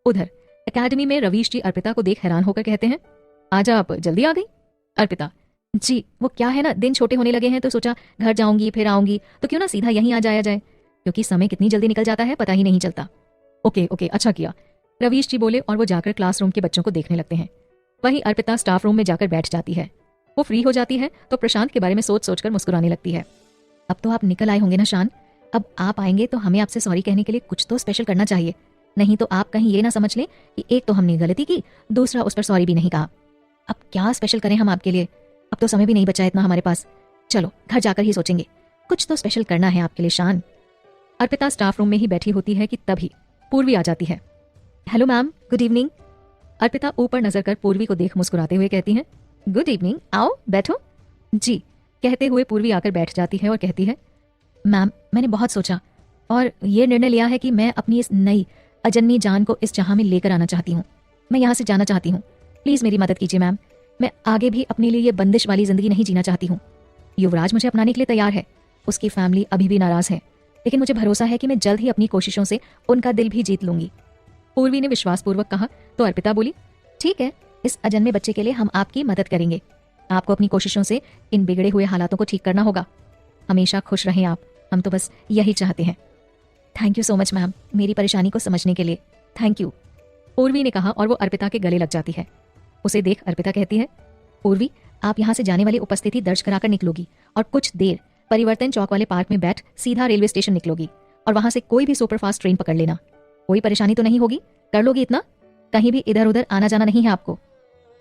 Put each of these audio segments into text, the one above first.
उधर एकेडमी में रवीश जी अर्पिता को देख हैरान होकर कहते हैं, आज आप जल्दी आ गई। अर्पिता, जी वो क्या है ना, दिन छोटे होने लगे हैं तो सोचा घर जाऊंगी फिर आऊंगी, तो क्यों ना सीधा यहीं आ जाया जाए, क्योंकि समय कितनी जल्दी निकल जाता है पता ही नहीं चलता। ओके ओके, अच्छा किया, रवीश जी बोले और वो जाकर क्लासरूम के बच्चों को देखने लगते हैं। वहीं अर्पिता स्टाफ रूम में जाकर बैठ जाती है। वो फ्री हो जाती है तो प्रशांत के बारे में सोच सोचकर मुस्कुराने लगती है। अब तो आप निकल आए होंगे ना शान, अब आप आएंगे तो हमें आपसे सॉरी कहने के लिए कुछ तो स्पेशल करना चाहिए, नहीं तो आप कहीं ये ना समझ लें कि एक तो हमने गलती की, दूसरा उस पर सॉरी भी नहीं कहा। अब क्या स्पेशल करें हम आपके लिए, अब तो समय भी नहीं बचा इतना हमारे पास, चलो घर जाकर ही सोचेंगे, कुछ तो स्पेशल करना है आपके लिए शान। अर्पिता स्टाफ रूम में ही बैठी होती है कि तभी पूर्वी आ जाती है। Hello ma'am, good evening. Arpita ऊपर नजर कर पूर्वी को देख मुस्कुराते हुए कहती है, गुड इवनिंग, आओ बैठो। जी कहते हुए पूर्वी आकर बैठ जाती है और कहती है, मैम मैंने बहुत सोचा और ये निर्णय लिया है कि मैं अपनी इस नई अजन्मी जान को इस जहां में लेकर आना चाहती हूँ, मैं यहाँ से जाना चाहती हूँ, प्लीज मेरी मदद कीजिए मैम, मैं आगे भी अपने लिए ये बंदिश वाली जिंदगी नहीं जीना चाहती हूँ। युवराज मुझे अपनाने के लिए तैयार है, उसकी फैमिली अभी भी नाराज है, लेकिन मुझे भरोसा है कि मैं जल्द ही अपनी कोशिशों से उनका दिल भी जीत लूंगी। पूर्वी ने विश्वासपूर्वक कहा तो अर्पिता बोली, ठीक है, इस अजन्मे बच्चे के लिए हम आपकी मदद करेंगे, आपको अपनी कोशिशों से इन बिगड़े हुए हालातों को ठीक करना होगा, हमेशा खुश रहें आप, हम तो बस यही चाहते हैं। Thank you so much ma'am, मेरी परेशानी को समझने के लिए थैंक यू, पूर्वी ने कहा और वो अर्पिता के गले लग जाती है। उसे देख अर्पिता कहती है, पूर्वी आप यहाँ से जाने वाली उपस्थिति दर्ज कराकर निकलोगी और कुछ देर परिवर्तन चौक वाले पार्क में बैठ सीधा रेलवे स्टेशन निकलोगी और वहां से कोई भी सुपरफास्ट ट्रेन पकड़ लेना, कोई परेशानी तो नहीं होगी, कर लोगी इतना, कहीं भी इधर उधर आना जाना नहीं है आपको।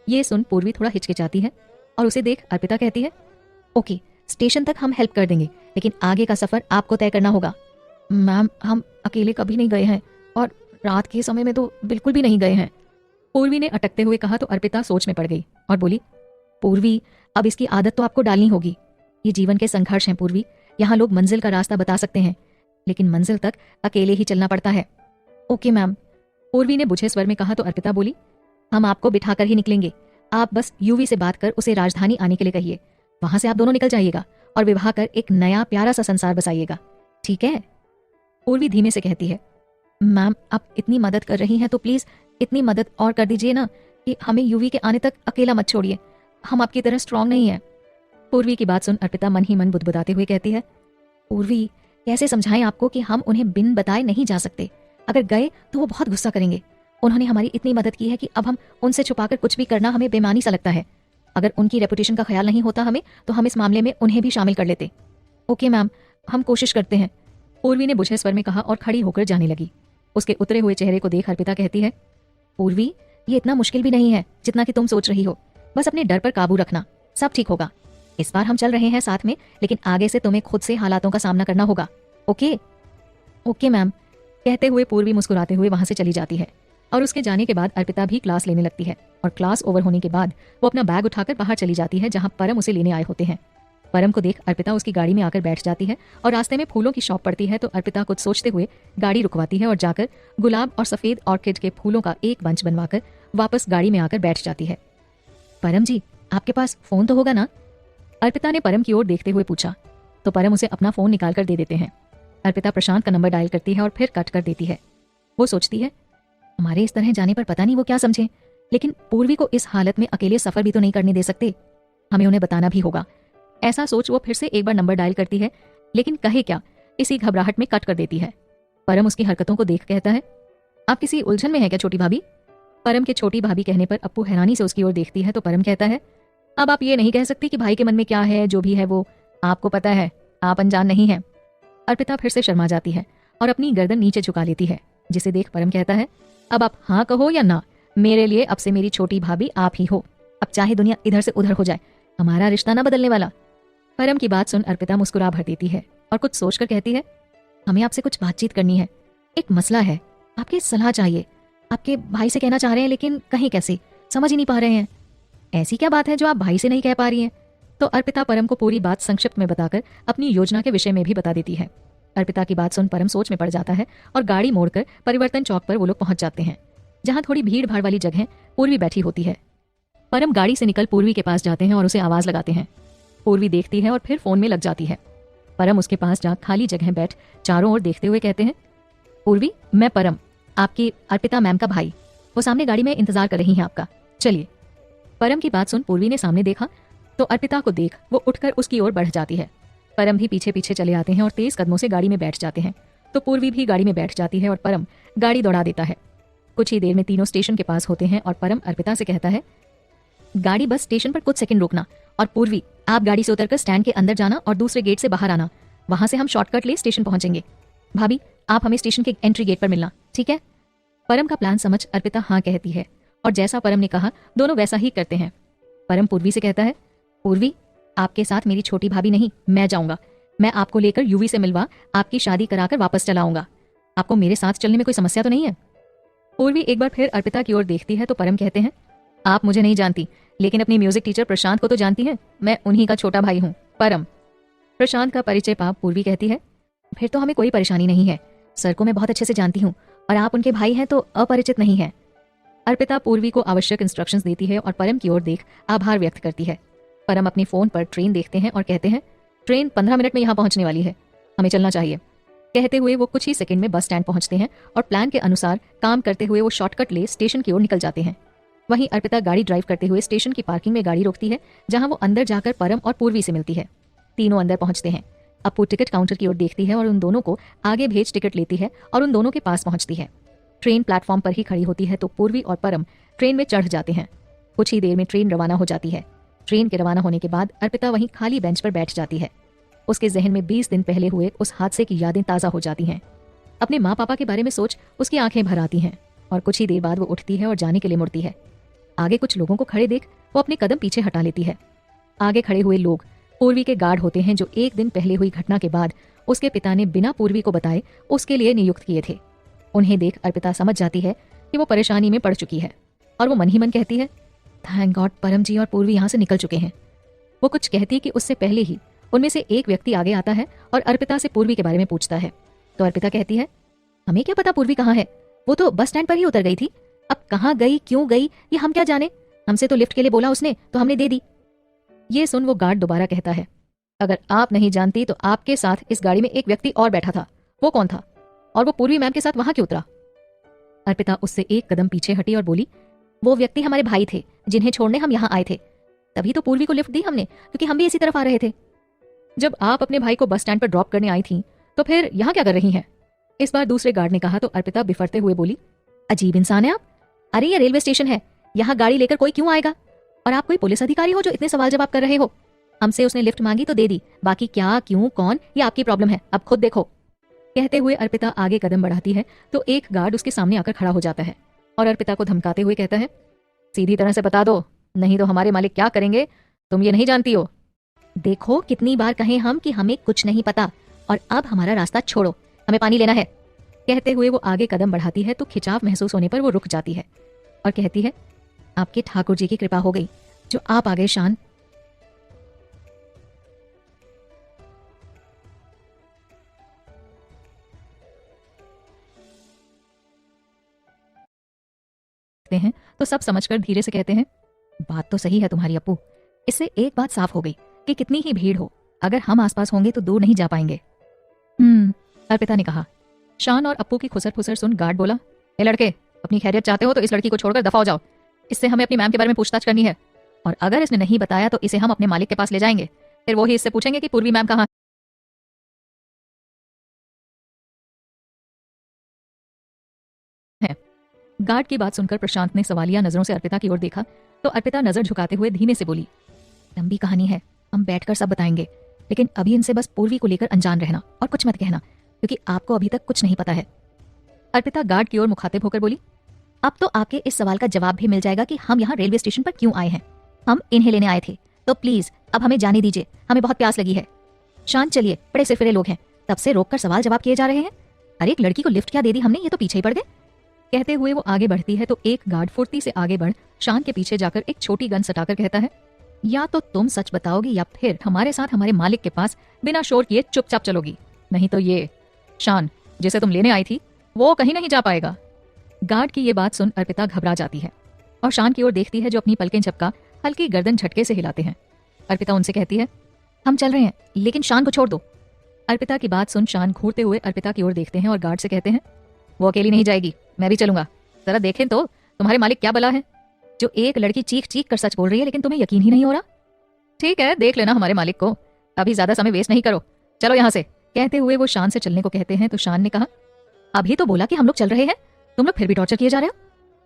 ये सुन पूर्वी थोड़ा हिचकिचाती है और उसे देख अर्पिता कहती है, ओके स्टेशन तक हम हेल्प कर देंगे, लेकिन आगे का सफर आपको तय करना होगा। मैम हम अकेले कभी नहीं गए हैं और रात के समय में तो बिल्कुल भी नहीं गए हैं, पूर्वी ने अटकते हुए कहा तो अर्पिता सोच में पड़ गई और बोली, पूर्वी अब इसकी आदत तो आपको डालनी होगी, ये जीवन के संघर्ष हैं पूर्वी, यहाँ लोग मंजिल का रास्ता बता सकते हैं लेकिन मंजिल तक अकेले ही चलना पड़ता है। ओके मैम, पूर्वी ने बुझे स्वर में कहा तो अर्पिता बोली, हम आपको बिठाकर ही निकलेंगे, आप बस यूवी से बात कर उसे राजधानी आने के लिए कहिए, वहां से आप दोनों निकल जाइएगा और विवाह कर एक नया प्यारा सा संसार बसाइएगा, ठीक है। पूर्वी धीमे से कहती है, मैम आप इतनी मदद कर रही हैं तो प्लीज इतनी मदद और कर दीजिए ना कि हमें यूवी के आने तक अकेला मत छोड़िए, हम आपकी तरह स्ट्रांग नहीं है। पूर्वी की बात सुन अर्पिता मन ही मन बुदबुदाते हुए कहती है, पूर्वी कैसे समझाएं आपको कि हम उन्हें बिन बताए नहीं जा सकते, अगर गए तो वो बहुत गुस्सा करेंगे, उन्होंने हमारी इतनी मदद की है कि अब हम उनसे छुपाकर कुछ भी करना हमें बेमानी सा लगता है, अगर उनकी रेपुटेशन का ख्याल नहीं होता हमें तो हम इस मामले में उन्हें भी शामिल कर लेते। ओके मैम, हम कोशिश करते हैं, पूर्वी ने बुझे स्वर में कहा और खड़ी होकर जाने लगी। उसके उतरे हुए चेहरे को देख अर्पिता कहती है, पूर्वी ये इतना मुश्किल भी नहीं है जितना कि तुम सोच रही हो, बस अपने डर पर काबू रखना, सब ठीक होगा, इस बार हम चल रहे हैं साथ में, लेकिन आगे से तुम्हें खुद से हालातों का सामना करना होगा, ओके। ओके मैम, कहते हुए पूर्वी मुस्कुराते हुए वहां से चली जाती है और उसके जाने के बाद अर्पिता भी क्लास लेने लगती है और क्लास ओवर होने के बाद वो अपना बैग उठाकर बाहर चली जाती है जहां परम उसे लेने आए होते हैं। परम को देख अर्पिता उसकी गाड़ी में आकर बैठ जाती है और रास्ते में फूलों की शॉप पड़ती है तो अर्पिता कुछ सोचते हुए गाड़ी रुकवाती है और जाकर गुलाब और सफेद ऑर्किड के फूलों का एक बंच बनवाकर वापस गाड़ी में आकर बैठ जाती है। परम जी आपके पास फोन तो होगा ना, अर्पिता ने परम की ओर देखते हुए पूछा तो परम उसे अपना फोन निकाल कर दे देते हैं। अर्पिता प्रशांत का नंबर डायल करती है और फिर कट कर देती है। वो सोचती है, हमारे इस तरह जाने पर पता नहीं वो क्या समझे, लेकिन पूर्वी को इस हालत में अकेले सफर भी तो नहीं करने दे सकते, हमें उन्हें बताना भी होगा। ऐसा सोच वो फिर से एक बार नंबर डायल करती है, लेकिन कहे क्या, इसी घबराहट में कट कर देती है। परम उसकी हरकतों को देख कहता है, आप किसी उलझन में है क्या छोटी भाभी? परम के छोटी भाभी कहने पर अप्पू हैरानी से उसकी ओर देखती है तो परम कहता है, अब आप ये नहीं कह सकती कि भाई के मन में क्या है, जो भी है वो आपको पता है, आप अनजान नहीं है। अर्पिता फिर से शर्मा जाती है और अपनी गर्दन नीचे झुका लेती है, जिसे देख परम कहता है, अब आप हाँ कहो या ना, मेरे लिए अब से मेरी छोटी भाभी आप ही हो, अब चाहे दुनिया इधर से उधर हो जाए, हमारा रिश्ता ना बदलने वाला। परम की बात सुन अर्पिता मुस्कुरा भर देती है और कुछ सोचकर कहती है, हमें आपसे कुछ बातचीत करनी है, एक मसला है, आपकी सलाह चाहिए, आपके भाई से कहना चाह रहे हैं लेकिन कहीं कैसे, समझ ही नहीं पा रहे हैं। ऐसी क्या बात है जो आप भाई से नहीं कह पा रही हैं? तो अर्पिता परम को पूरी बात संक्षिप्त में बताकर अपनी योजना के विषय में भी बता देती है। अर्पिता की बात सुन परम सोच में पड़ जाता है और गाड़ी मोड़कर परिवर्तन चौक पर वो लोग पहुंच जाते हैं, जहां थोड़ी भीड़ भाड़ वाली जगह पूर्वी बैठी होती है। परम गाड़ी से निकल पूर्वी के पास जाते हैं और उसे आवाज लगाते हैं। पूर्वी देखती है और फिर फोन में लग जाती है। परम उसके पास जा खाली जगह बैठ चारों ओर देखते हुए कहते हैं, पूर्वी मैं परम, आपकी अर्पिता मैम का भाई, वो सामने गाड़ी में इंतजार कर रही हैं आपका, चलिए। परम की बात सुन पूर्वी ने सामने देखा तो अर्पिता को देख वो उठकर उसकी ओर बढ़ जाती है। परम भी पीछे पीछे चले आते हैं और तेज कदमों से गाड़ी में बैठ जाते हैं। तो पूर्वी भी गाड़ी में बैठ जाती है और परम गाड़ी दौड़ा देता है। कुछ ही देर में तीनों स्टेशन के पास होते हैं और परम अर्पिता से कहता है, गाड़ी बस स्टेशन पर कुछ सेकंड रोकना, और पूर्वी आप गाड़ी से उतरकर स्टैंड के अंदर जाना और दूसरे गेट से बाहर आना, वहां से हम शॉर्टकट ले स्टेशन पहुंचेंगे। भाभी आप हमें स्टेशन के एंट्री गेट पर मिलना, ठीक है? परम का प्लान समझ अर्पिता हाँ कहती है और जैसा परम ने कहा दोनों वैसा ही करते हैं। परम पूर्वी से कहता है, पूर्वी आपके साथ मेरी छोटी भाभी नहीं, मैं जाऊंगा। मैं आपको लेकर यूवी से मिलवा आपकी शादी कराकर वापस चला आऊंगा। आपको मेरे साथ चलने में कोई समस्या तो नहीं है? पूर्वी एक बार फिर अर्पिता की ओर देखती है तो परम कहते हैं, आप मुझे नहीं जानती, लेकिन अपनी म्यूजिक टीचर प्रशांत को तो जानती हैं। मैं उन्हीं का छोटा भाई हूँ, परम। प्रशांत का परिचय पा पूर्वी कहती है, फिर तो हमें कोई परेशानी नहीं है। सर को मैं बहुत अच्छे से जानती हूँ और आप उनके भाई हैं तो अपरिचित नहीं है। अर्पिता पूर्वी को आवश्यक इंस्ट्रक्शंस देती है और परम की ओर देख आभार व्यक्त करती है। परम अपने फोन पर ट्रेन देखते हैं और कहते हैं, ट्रेन 15 मिनट में यहाँ पहुंचने वाली है, हमें चलना चाहिए। कहते हुए वो कुछ ही सेकंड में बस स्टैंड पहुंचते हैं और प्लान के अनुसार काम करते हुए वो शॉर्टकट ले स्टेशन की ओर निकल जाते हैं। वहीं अर्पिता गाड़ी ड्राइव करते हुए स्टेशन की पार्किंग में गाड़ी रोकती है, जहां वो अंदर जाकर परम और पूर्वी से मिलती है। तीनों अंदर पहुंचते हैं। अप्पू टिकट काउंटर की ओर देखती है और उन दोनों को आगे भेज टिकट लेती है और उन दोनों के पास पहुंचती है। ट्रेन प्लेटफॉर्म पर ही खड़ी होती है तो पूर्वी और परम ट्रेन में चढ़ जाते हैं। कुछ ही देर में ट्रेन रवाना हो जाती है। ट्रेन के रवाना होने के बाद अर्पिता वहीं खाली बेंच पर बैठ जाती है। उसके जहन में 20 दिन पहले हुए उस हादसे की यादें ताज़ा हो जाती हैं। अपने माँ पापा के बारे में सोच उसकी आंखें भर आती हैं और कुछ ही देर बाद वो उठती है और जाने के लिए मुड़ती है। आगे कुछ लोगों को खड़े देख वो अपने कदम पीछे हटा लेती है। आगे खड़े हुए लोग पूर्वी के गार्ड होते हैं जो एक दिन पहले हुई घटना के बाद उसके पिता ने बिना पूर्वी को बताए उसके लिए नियुक्त किए थे। उन्हें देख अर्पिता समझ जाती है कि वो परेशानी में पड़ चुकी है और वो मन ही मन कहती है, थैंक गॉड परम जी और पूर्वी यहाँ से निकल चुके हैं। वो कुछ कहती कि उससे पहले ही उनमें से एक व्यक्ति आगे आता है और अर्पिता से पूर्वी के बारे में पूछता है। तो अर्पिता कहती है, हमें क्या पता पूर्वी कहाँ है, वो तो बस स्टैंड पर ही उतर गई थी। अब कहाँ गई, क्यों गई, ये हम क्या जाने। हमसे तो लिफ्ट के लिए बोला उसने तो हमने दे दी। ये सुन वो गार्ड दोबारा कहता है, अगर आप नहीं जानती तो आपके साथ इस गाड़ी में एक व्यक्ति और बैठा था, वो कौन था और वो पूर्वी मैम के साथ वहां क्यों उतरा? अर्पिता उससे एक कदम पीछे हटी और बोली, वो व्यक्ति हमारे भाई थे जिन्हें छोड़ने हम यहाँ आए थे, तभी तो पूर्वी को लिफ्ट दी हमने क्योंकि हम भी इसी तरफ आ रहे थे। जब आप अपने भाई को बस स्टैंड पर ड्रॉप करने आई थी तो फिर यहाँ क्या कर रही हैं? इस बार दूसरे गार्ड ने कहा तो अर्पिता बिफरते हुए बोली, अजीब इंसान है आप। अरे ये रेलवे स्टेशन है, यहाँ गाड़ी लेकर कोई क्यों आएगा? और आप कोई पुलिस अधिकारी हो जो इतने सवाल जवाब कर रहे हो? हमसे उसने लिफ्ट मांगी तो दे दी, बाकी क्या, क्यों, कौन, ये आपकी प्रॉब्लम है, अब खुद देखो। कहते हुए अर्पिता आगे कदम बढ़ाती है तो एक गार्ड उसके सामने आकर खड़ा हो जाता है और अर्पिता को धमकाते हुए कहता है, सीधी तरह से बता दो, नहीं तो हमारे मालिक क्या करेंगे, तुम ये नहीं जानती हो। देखो कितनी बार कहें हम कि हमें कुछ नहीं पता और अब हमारा रास्ता छोड़ो, हमें पानी लेना है। कहते हुए वो आगे कदम बढ़ाती है तो खिंचाव महसूस होने पर वो रुक जाती है और कहती है, आपके ठाकुर जी की कृपा हो गई जो आप आ गए शान। हैं तो सब समझकर धीरे से कहते हैं, बात तो सही है तुम्हारी अप्पू, इससे एक बात साफ हो गई कि कितनी ही भीड़ हो, अगर हम आसपास होंगे तो दूर नहीं जा पाएंगे। अर्पिता ने कहा। शान और अप्पू की खुसर फुसर सुन गार्ड बोला, ये लड़के अपनी खैरियत चाहते हो तो इस लड़की को छोड़कर दफा हो जाओ, इससे हमें अपनी मैम के बारे में पूछताछ करनी है और अगर इसने नहीं बताया तो इसे हम अपने मालिक के पास ले जाएंगे, फिर वो ही इससे पूछेंगे कि पूर्वी मैम कहाँ है। गार्ड की बात सुनकर प्रशांत ने सवालिया नजरों से अर्पिता की ओर देखा तो अर्पिता नजर झुकाते हुए धीमे से बोली, लंबी कहानी है, हम बैठकर सब बताएंगे, लेकिन अभी इनसे बस पूर्वी को लेकर अनजान रहना और कुछ मत कहना क्योंकि आपको अभी तक कुछ नहीं पता है। अर्पिता गार्ड की ओर मुखातिब होकर बोली, अब तो आपके इस सवाल का जवाब भी मिल जाएगा कि हम यहाँ रेलवे स्टेशन पर क्यों आए हैं। हम इन्हें लेने आए थे, तो प्लीज अब हमें जाने दीजिए, हमें बहुत प्यास लगी है। शांत चलिए, बड़े सिरफिरे लोग हैं, तब से रोककर सवाल जवाब किए जा रहे हैं। अरे एक लड़की को लिफ्ट क्या दे दी हमने, ये तो पीछे ही पड़ गए। कहते हुए वो आगे बढ़ती है तो एक गार्ड फुर्ती से आगे बढ़ शान के पीछे जाकर एक छोटी गन सटाकर कहता है, या तो तुम सच बताओगी या फिर हमारे साथ हमारे मालिक के पास बिना शोर किए चुपचाप चलोगी, नहीं तो ये शान जिसे तुम लेने आई थी वो कहीं नहीं जा पाएगा। गार्ड की ये बात सुन अर्पिता घबरा जाती है और शान की ओर देखती है जो अपनी पलकें झपका हल्की गर्दन झटके से हिलाते हैं। अर्पिता उनसे कहती है, हम चल रहे हैं लेकिन शान को छोड़ दो। अर्पिता की बात सुन शान घूरते हुए अर्पिता की ओर देखते हैं और गार्ड से कहते हैं, वो अकेली नहीं जाएगी, मैं भी चलूंगा। जरा देखें तो तुम्हारे मालिक क्या बला है, जो एक लड़की चीख चीख कर सच बोल रही है लेकिन तुम्हें यकीन ही नहीं हो रहा। ठीक है, देख लेना हमारे मालिक को, अभी ज्यादा समय वेस्ट नहीं करो, चलो यहाँ से। कहते हुए वो शान से चलने को कहते हैं तो शान ने कहा, अभी तो बोला कि हम लोग चल रहे हैं, तुम लोग फिर भी टॉर्चर किए जा रहे हो।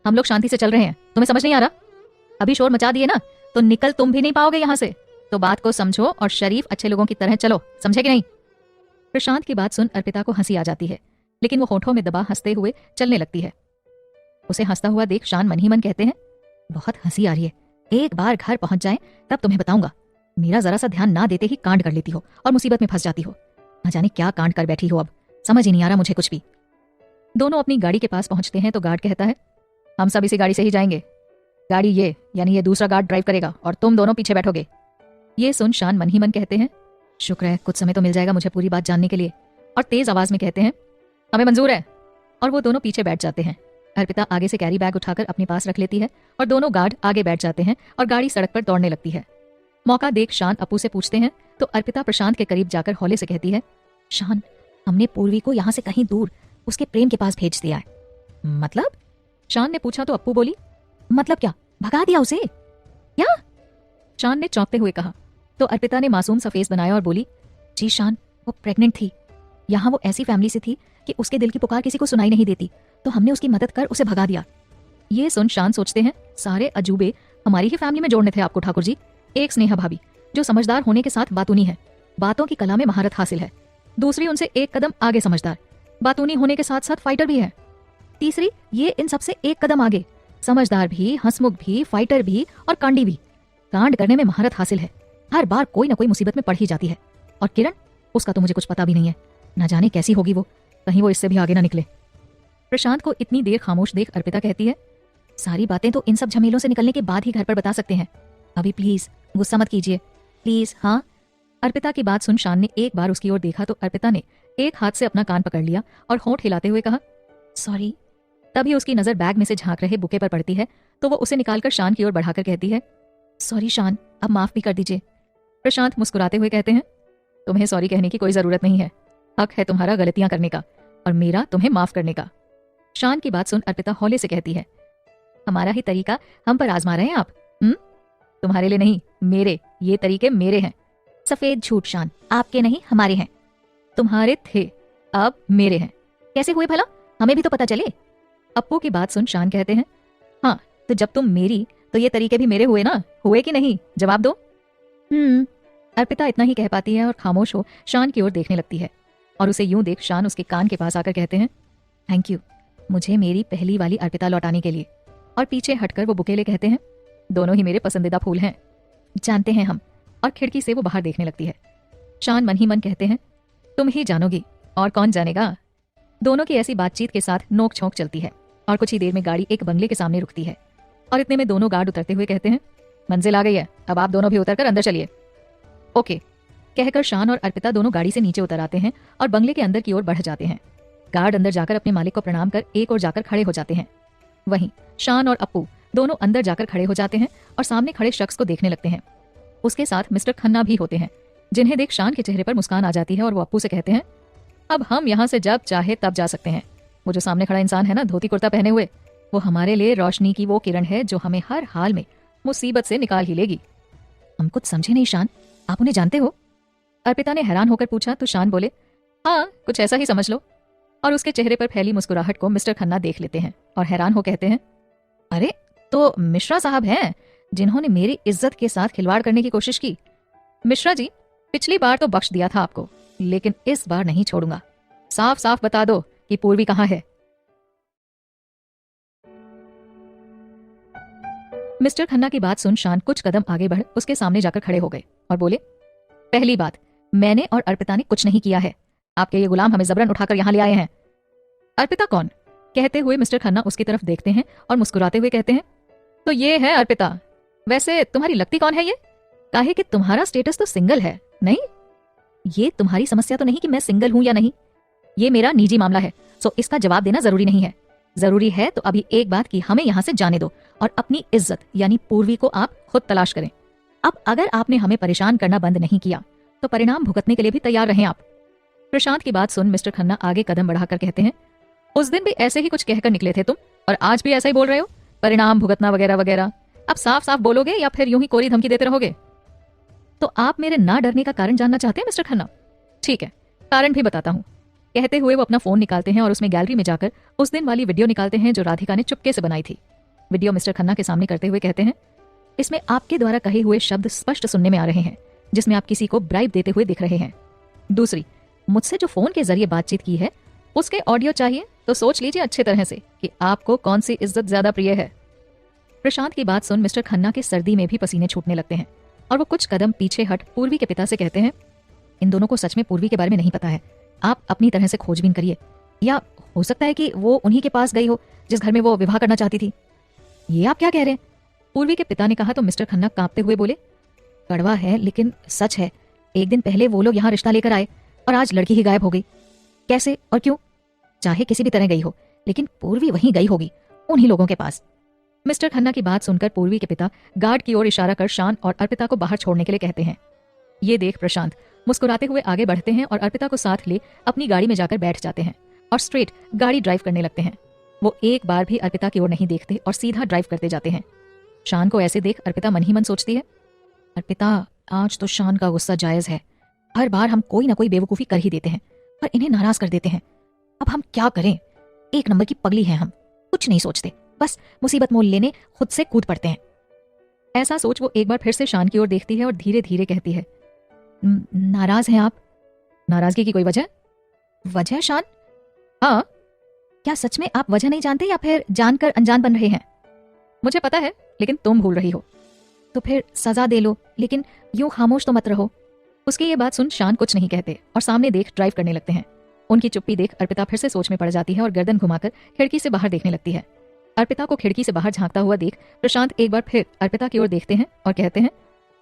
हम लोग शांति से चल रहे हैं, तुम्हें समझ नहीं आ रहा? अभी शोर मचा दिए ना तो निकल तुम भी नहीं पाओगे यहाँ से। तो बात को समझो और शरीफ अच्छे लोगों की तरह चलो, समझे कि नहीं? प्रशांत की बात सुन अर्पिता को हंसी आ जाती है, लेकिन वो होठों में दबा हंसते हुए चलने लगती है। उसे हंसता हुआ देख शान मन ही मन कहते हैं, बहुत हंसी आ रही है, एक बार घर पहुंच जाए तब तुम्हें बताऊंगा। मेरा जरा सा ध्यान ना देते ही कांड कर लेती हो और मुसीबत में फंस जाती हो। न जाने क्या कांड कर बैठी हो, अब समझ ही नहीं आ रहा मुझे कुछ भी। दोनों अपनी गाड़ी के पास पहुंचते हैं तो गार्ड कहता है, हम सब इसी गाड़ी से ही जाएंगे। गाड़ी ये यानी ये दूसरा गार्ड ड्राइव करेगा और तुम दोनों पीछे बैठोगे। ये सुन शान मन ही मन कहते हैं, शुक्र है कुछ समय तो मिल जाएगा मुझे पूरी बात जानने के लिए। और तेज आवाज में कहते हैं, हमें मंजूर है। और वो दोनों पीछे बैठ जाते हैं। अर्पिता आगे से कैरी बैग उठाकर अपने पास रख लेती है और दोनों गार्ड आगे बैठ जाते हैं और गाड़ी सड़क पर दौड़ने लगती है। मौका देख शान अपू से पूछते हैं तो अर्पिता प्रशांत के करीब जाकर हौले से कहती है, शान, हमने पूर्वी को यहाँ से कहीं दूर उसके प्रेम के पास भेज दिया है। मतलब? शान ने पूछा तो अप्पू बोली, मतलब क्या, भगा दिया उसे क्या? शान ने चौंकते हुए कहा तो अर्पिता ने मासूम सा फेस बनाया और बोली, जी शान, वो प्रेग्नेंट थी। यहाँ वो ऐसी फैमिली से थी कि उसके दिल की पुकार किसी को सुनाई नहीं देती, तो हमने उसकी मदद कर उसे भगा दिया। ये सुन शान सोचते हैं, सारे अजूबे हमारी ही फैमिली में जोड़ने थे आपको ठाकुर जी। एक स्नेहा भाभी जो समझदार होने के साथ बातूनी है, बातों की कला में महारत हासिल है। दूसरी उनसे एक कदम आगे समझदार, बातूनी होने के साथ साथ फाइटर भी है। तीसरी ये इन सबसे एक कदम आगे, समझदार भी, हंसमुख भी, फाइटर भी और कांडी भी। कांड करने में महारत हासिल है, हर बार कोई ना कोई मुसीबत में पड़ ही जाती है। और किरण, उसका तो मुझे कुछ पता भी नहीं है, ना जाने कैसी होगी वो, कहीं वो इससे भी आगे ना निकले। प्रशांत को इतनी देर खामोश देख अर्पिता कहती है, सारी बातें तो इन सब झमेलों से निकलने के बाद ही घर पर बता सकते हैं, अभी प्लीज गुस्सा मत कीजिए, प्लीज। हाँ। अर्पिता की बात सुन शान ने एक बार उसकी ओर देखा तो अर्पिता ने एक हाथ से अपना कान पकड़ लिया और होंठ हिलाते हुए कहा, सॉरी। तभी उसकी नजर बैग में से झांक रहे बुके पर पड़ती है तो वो उसे निकालकर शान की ओर बढ़ाकर कहती है, सॉरी शान, अब माफ भी कर दीजिए। प्रशांत मुस्कुराते हुए कहते हैं, तुम्हें सॉरी कहने की कोई जरूरत नहीं है, हक है तुम्हारा गलतियां करने का और मेरा तुम्हें माफ करने का। शान की बात सुन अर्पिता हौले से कहती है, हमारा ही तरीका हम पर आजमा रहे हैं आप? तुम्हारे लिए नहीं, मेरे, ये तरीके मेरे हैं। सफेद झूठ शान, आपके नहीं हमारे हैं। तुम्हारे थे, अब मेरे हैं। कैसे हुए भला, हमें भी तो पता चले। अप्पू की बात सुन शान कहते हैं, हाँ तो जब तुम मेरी तो ये तरीके भी मेरे हुए ना, हुए कि नहीं, जवाब दो। अर्पिता इतना ही कह पाती है और खामोश हो शान की ओर देखने लगती है। और उसे यूं देख शान उसके कान के पास आकर कहते हैं, थैंक यू मुझे मेरी पहली वाली अर्पिता लौटाने के लिए। और पीछे हटकर वो बुकेले कहते हैं, दोनों ही मेरे पसंदीदा फूल हैं, जानते हैं हम। और खिड़की से वो बाहर देखने लगती है। शान मन ही मन कहते हैं, तुम ही जानोगी और कौन जानेगा। दोनों की ऐसी बातचीत के साथ नोक झोंक चलती है और कुछ ही देर में गाड़ी एक बंगले के सामने रुकती है। और इतने में दोनों गार्ड उतरते हुए कहते हैं, मंजिल आ गई है, अब आप दोनों भी उतरकर अंदर चलिए। ओके कहकर शान और अर्पिता दोनों गाड़ी से नीचे उतर आते हैं और बंगले के अंदर की ओर बढ़ जाते हैं। गार्ड अंदर जाकर अपने मालिक को प्रणाम कर एक ओर जाकर खड़े हो जाते हैं। वहीं शान और अप्पू दोनों अंदर जाकर खड़े हो जाते हैं और सामने खड़े शख्स को देखने लगते हैं। उसके साथ मिस्टर खन्ना भी होते हैं, जिन्हें देख शान के चेहरे पर मुस्कान आ जाती है और वो अप्पू से कहते हैं, अब हम यहाँ से जब चाहे तब जा सकते हैं। वो जो सामने खड़ा इंसान है ना, धोती कुर्ता पहने हुए, वो हमारे लिए रोशनी की वो किरण है जो हमें हर हाल में मुसीबत से निकाल ही लेगी। हम कुछ समझे नहीं शान, आप उन्हें जानते हो? अर्पिता ने हैरान होकर पूछा तो शान बोले, हाँ कुछ ऐसा ही समझ लो। और उसके चेहरे पर फैली मुस्कुराहट को मिस्टर खन्ना देख लेते हैं और हैरान हो कहते हैं, अरे तो मिश्रा साहब हैं जिन्होंने मेरी इज्जत के साथ खिलवाड़ करने की कोशिश की। मिश्रा जी, पिछली बार तो बख्श दिया था आपको, लेकिन इस बार नहीं छोड़ूंगा। साफ साफ बता दो कि पूर्वी कहाँ है। मिस्टर खन्ना की बात सुन शान कुछ कदम आगे बढ़ उसके सामने जाकर खड़े हो गए और बोले, पहली बात, मैंने और अर्पिता ने कुछ नहीं किया है, आपके ये गुलाम हमें जबरन उठाकर यहाँ ले आए हैं। अर्पिता कौन? कहते हुए मिस्टर खन्ना उसकी तरफ देखते हैं और मुस्कुराते हुए कहते हैं, तो ये है अर्पिता। वैसे तुम्हारी लगती कौन है ये? काहे कि तुम्हारा स्टेटस तो सिंगल है। नहीं, ये तुम्हारी समस्या तो नहीं कि मैं सिंगल हूं या नहीं, ये मेरा निजी मामला है, सो इसका जवाब देना जरूरी नहीं है। जरूरी है तो अभी एक बात कि हमें यहाँ से जाने दो और अपनी इज्जत यानी पूर्वी को आप खुद तलाश करें। अब अगर आपने हमें परेशान करना बंद नहीं किया तो परिणाम भुगतने के लिए भी तैयार रहें आप। प्रशांत की बात सुन मिस्टर खन्ना आगे कदम बढ़ाकर कहते हैं, उस दिन भी ऐसे ही कुछ कहकर निकले थे तुम, और आज भी ऐसा ही बोल रहे हो, परिणाम भुगतना वगैरह वगैरह। अब साफ साफ बोलोगे या फिर यूं ही कोरी धमकी देते रहोगे? तो आप मेरे ना डरने का कारण जानना चाहते हैं मिस्टर खन्ना? ठीक है, कारण भी बताता हूँ। कहते हुए वो अपना फोन निकालते हैं और उसमें गैलरी में जाकर उस दिन वाली वीडियो निकालते हैं जो राधिका ने चुपके से बनाई थी। वीडियो मिस्टर खन्ना के सामने करते हुए कहते हैं, इसमें आपके द्वारा कहे हुए शब्द स्पष्ट सुनने में आ रहे हैं, जिसमें आप किसी को ब्राइब देते हुए दिख रहे हैं। दूसरी, मुझसे जो फोन के जरिए बातचीत की है उसके ऑडियो चाहिए तो सोच लीजिए अच्छे तरह से कि आपको कौन सी इज्जत ज्यादा प्रिय है। प्रशांत की बात सुन मिस्टर खन्ना के सर्दी में भी पसीने छूटने लगते हैं और वो कुछ कदम पीछे हट पूर्वी के पिता से कहते हैं, इन दोनों को सच में पूर्वी के बारे में नहीं पता है, आप अपनी तरह से खोजबीन करिए, या हो सकता है कि वो उन्हीं के पास गई हो जिस घर में वो विवाह करना चाहती थी। ये आप क्या कह रहे हैं? पूर्वी के पिता ने कहा तो मिस्टर खन्ना कांपते हुए बोले, कड़वा है लेकिन सच है, एक दिन पहले वो लोग यहाँ रिश्ता लेकर आए और आज लड़की ही गायब हो गई। कैसे और क्यों? चाहे किसी भी तरह गई हो, लेकिन पूर्वी वहीं गई होगी, उन्हीं लोगों के पास। मिस्टर खन्ना की बात सुनकर पूर्वी के पिता गार्ड की ओर इशारा कर शान और अर्पिता को बाहर छोड़ने के लिए कहते हैं। ये देख प्रशांत मुस्कुराते हुए आगे बढ़ते हैं और अर्पिता को साथ ले अपनी गाड़ी में जाकर बैठ जाते हैं और स्ट्रेट गाड़ी ड्राइव करने लगते हैं। वो एक बार भी अर्पिता की ओर नहीं देखते और सीधा ड्राइव करते जाते हैं। शान को ऐसे देख अर्पिता मन ही मन सोचती है, अर्पिता आज तो शान का गुस्सा जायज है, हर बार हम कोई ना कोई बेवकूफी कर ही देते हैं पर इन्हें नाराज कर देते हैं। अब हम क्या करें? एक नंबर की पगली हैं हम, कुछ नहीं सोचते, बस मुसीबत मोल लेने खुद से कूद पड़ते हैं। ऐसा सोच वो एक बार फिर से शान की ओर देखती है और धीरे धीरे कहती है, नाराज हैं आप? नाराजगी की कोई वजह? वजह शान? हाँ। क्या सच में आप वजह नहीं जानते या फिर जानकर अनजान बन रहे हैं? मुझे पता है लेकिन तुम भूल रही हो। तो फिर सजा दे लो, लेकिन यूं खामोश तो मत रहो। उसकी ये बात सुन शान कुछ नहीं कहते और सामने देख ड्राइव करने लगते हैं। उनकी चुप्पी देख अर्पिता फिर से सोच में पड़ जाती है और गर्दन घुमाकर खिड़की से बाहर देखने लगती है। अर्पिता को खिड़की से बाहर झांकता हुआ देख प्रशांत एक बार फिर अर्पिता की ओर देखते हैं और कहते हैं,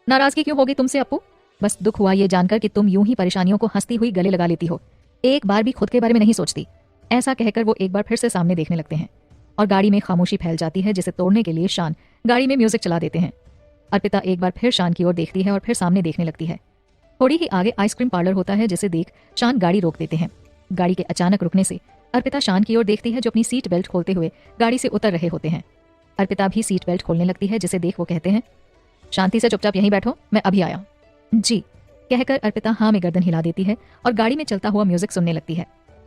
नाराजगी क्यों होगी तुमसे अपू? बस दुख हुआ ये जानकर कि तुम यूं ही परेशानियों को हंसती हुई गले लगा लेती हो, एक बार भी खुद के बारे में नहीं सोचती। ऐसा कहकर वो एक बार फिर से सामने देखने लगते हैं और गाड़ी में खामोशी फैल जाती है, जिसे तोड़ने के लिए शान गाड़ी में म्यूजिक चला देते हैं। अर्पिता एक बार फिर शान की ओर देखती है और फिर सामने देखने लगती है। थोड़ी ही आगे आइसक्रीम पार्लर होता है, जिसे देख शान गाड़ी रोक देते हैं। गाड़ी के अचानक रुकने से अर्पिता शान की ओर देखती है जो अपनी सीट बेल्ट खोलते हुए गाड़ी से उतर रहे होते हैं। अर्पिता भी सीट बेल्ट खोलने लगती है, जिसे देख वो कहते हैं, शांति से चुपचाप यहीं बैठो, मैं अभी आया। जी कहकर अर्पिता हाँ में गर्दन हिला देती है और गाड़ी में चलता हुआ म्यूजिक सुनने लगती है।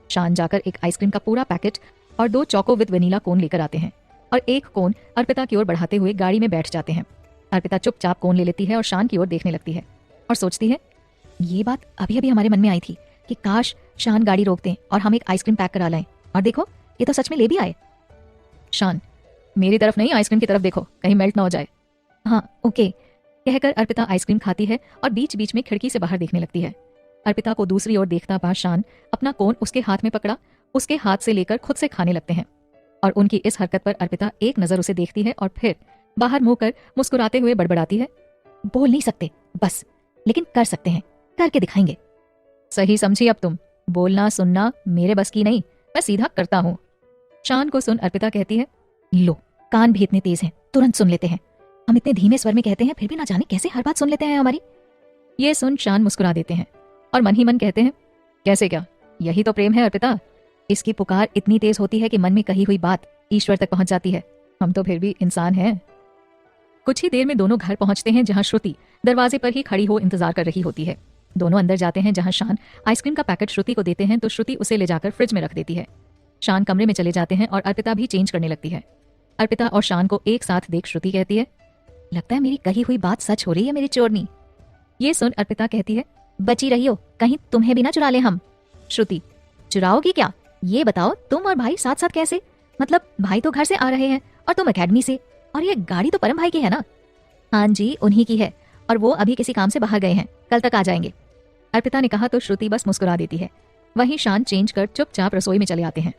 शान जाकर एक आइसक्रीम का पूरा पैकेट और 2 चौको विद वेनिला कोन लेकर आते हैं और एक कोन अर्पिता की ओर बढ़ाते हुए गाड़ी में बैठ जाते हैं। अर्पिता चुपचाप कोन ले लेती है और शान की ओर देखने लगती है और सोचती है, ये बात अभी अभी हमारे मन में आई थी कि काश शान गाड़ी रोक दें और हम एक आइसक्रीम पैक करा लाएं, और देखो ये तो सच में ले भी आए। शान, मेरी तरफ नहीं, आइसक्रीम की तरफ देखो, कहीं मेल्ट ना हो जाए। हाँ ओके कहकर अर्पिता आइसक्रीम खाती है और बीच बीच में खिड़की से बाहर देखने लगती है। अर्पिता को दूसरी ओर देखता पा शान अपना कोन उसके हाथ में पकड़ा उसके हाथ से लेकर खुद से खाने लगते हैं और उनकी इस हरकत पर अर्पिता एक नजर उसे देखती है और फिर बाहर मुंह कर मुस्कुराते हुए बड़बड़ाती है, बोल नहीं सकते बस, लेकिन कर सकते हैं, करके दिखाएंगे। सही समझी अब तुम, बोलना सुनना मेरे बस की नहीं, मैं सीधा करता हूँ। शान को सुन अर्पिता कहती है, लो कान भी इतने तेज हैं, तुरंत सुन लेते हैं। हम इतने धीमे स्वर में कहते हैं फिर भी ना जाने कैसे हर बात सुन लेते हैं हमारी। ये सुन शान मुस्कुरा देते हैं और मन ही मन कहते हैं, कैसे क्या, यही तो प्रेम है अर्पिता। इसकी पुकार इतनी तेज होती है कि मन में कही हुई बात ईश्वर तक पहुंच जाती है। हम तो फिर भी इंसान हैं। कुछ ही देर में दोनों घर पहुंचते हैं, जहां श्रुति दरवाजे पर ही खड़ी हो इंतजार कर रही होती है। दोनों अंदर जाते हैं, जहां शान आइसक्रीम का पैकेट श्रुति को देते हैं तो श्रुति उसे ले जाकर फ्रिज में रख देती है। शान कमरे में चले जाते हैं और अर्पिता भी चेंज करने लगती है। अर्पिता और शान को एक साथ देख श्रुति कहती है, लगता है मेरी कही हुई बात सच हो रही है मेरी चोरनी। ये सुन अर्पिता कहती है, बची रही हो, कहीं तुम्हें भी ना चुरा ले हम। श्रुति, चुराओगी क्या? ये बताओ, तुम और भाई साथ साथ कैसे? मतलब भाई तो घर से आ रहे हैं और तुम एकेडमी से, और ये गाड़ी तो परम भाई की है ना? हाँ जी, उन्हीं की है, और वो अभी किसी काम से बाहर गए हैं, कल तक आ जाएंगे। अर्पिता ने कहा तो श्रुति बस मुस्कुरा देती है। वहीं शान चेंज कर चुपचाप रसोई में चले आते हैं।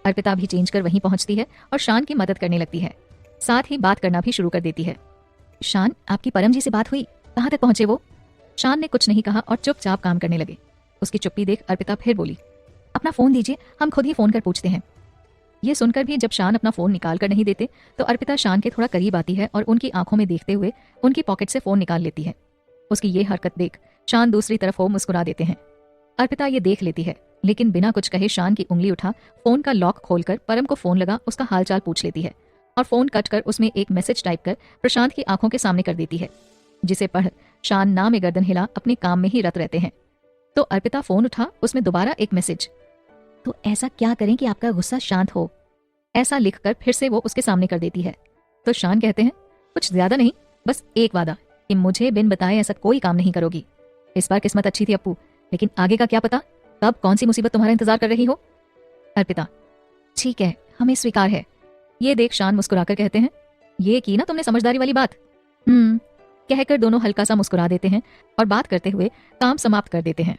अर्पिता भी चेंज कर वहीं पहुंचती है और शान की मदद करने लगती है, साथ ही बात करना भी शुरू कर देती है। शान, आपकी परम जी से बात हुई, कहाँ तक पहुंचे वो? शान ने कुछ नहीं कहा और चुपचाप काम करने लगे। उसकी चुप्पी देख अर्पिता फिर बोली, अपना फोन दीजिए, हम खुद ही फोन कर पूछते हैं। ये सुनकर भी जब शान अपना फोन निकाल कर नहीं देते तो अर्पिता शान के थोड़ा करीब आती है और उनकी आंखों में देखते हुए उनकी पॉकेट से फोन निकाल लेती है। उसकी ये हरकत देख शान दूसरी तरफ हो मुस्कुरा देते हैं। अर्पिता ये देख लेती है लेकिन बिना कुछ कहे शान की उंगली उठा फोन का लॉक खोलकर परम को फोन लगा उसका हालचाल पूछ लेती है और फोन कट कर उसमें एक मैसेज टाइप कर प्रशांत की आंखों के सामने कर देती है, जिसे पढ़ शान ना में गर्दन हिला अपने काम में ही रत रहते हैं। तो अर्पिता फोन उठा, उसमें दोबारा एक मैसेज, तो ऐसा क्या करें कि आपका गुस्सा शांत हो, ऐसा लिखकर फिर से वो उसके सामने कर देती है। तो शान कहते हैं, कुछ ज्यादा नहीं, बस एक वादा कि मुझे बिन बताए ऐसा कोई काम नहीं करोगी। इस बार किस्मत अच्छी थी अप्पू, लेकिन आगे का क्या पता, कब कौन सी मुसीबत तुम्हारा इंतजार कर रही हो। अर्पिता, ठीक है, हमें स्वीकार है। ये देख शान मुस्कुराकर कहते हैं, ये की ना तुमने समझदारी वाली बात। कहकर दोनों हल्का सा मुस्कुरा देते हैं और बात करते हुए काम समाप्त कर देते हैं।